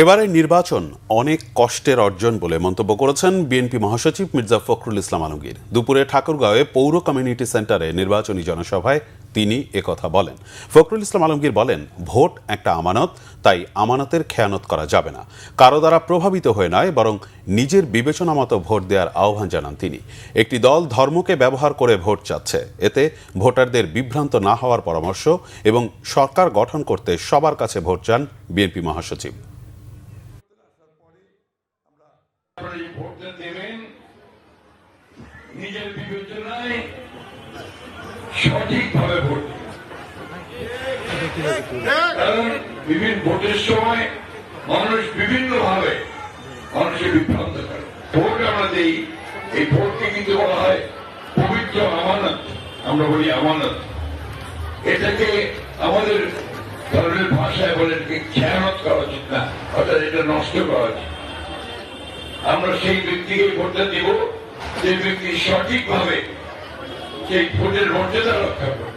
এবারের নির্বাচন অনেক কষ্টের অর্জন বলে মন্তব্য করেছেন বিএনপি মহাসচিব মির্জা ফখরুল ইসলাম আলমগীর। দুপুরে ঠাকুরগাঁওয়ে পৌর কমিউনিটি সেন্টারে নির্বাচনী জনসভায় তিনি একথা বলেন। ফখরুল ইসলাম আলমগীর বলেন, ভোট একটা আমানত, তাই আমানতের খেয়ানত করা যাবে না। কারো দ্বারা প্রভাবিত হয়ে নয়, বরং নিজের বিবেচনা মতো ভোট দেওয়ার আহ্বান জানান তিনি। একটি দল ধর্মকে ব্যবহার করে ভোট চাচ্ছে, এতে ভোটারদের বিভ্রান্ত না হওয়ার পরামর্শ এবং সরকার গঠন করতে সবার কাছে ভোট চান বিএনপি মহাসচিব। নিজের বিবেচনায় সঠিকভাবে ভোট, কারণ বিভিন্ন ভোটের সময় মানুষ বিভিন্ন ভাবে মানুষের বিভ্রান্ত করে। ভোট আমরা দিই, এই ভোটকে কিন্তু বলা হয় পবিত্র আমানত। আমরা বলি আমানত, এটাকে আমাদের ধর্মের ভাষায় বলে খেয়ানত করা উচিত না, অর্থাৎ এটা নষ্ট করা উচিত। আমরা সেই ব্যক্তিকে ভোটটা দিব যে ব্যক্তি সঠিকভাবে সেই ভোটের মর্যাদা রক্ষা করবে।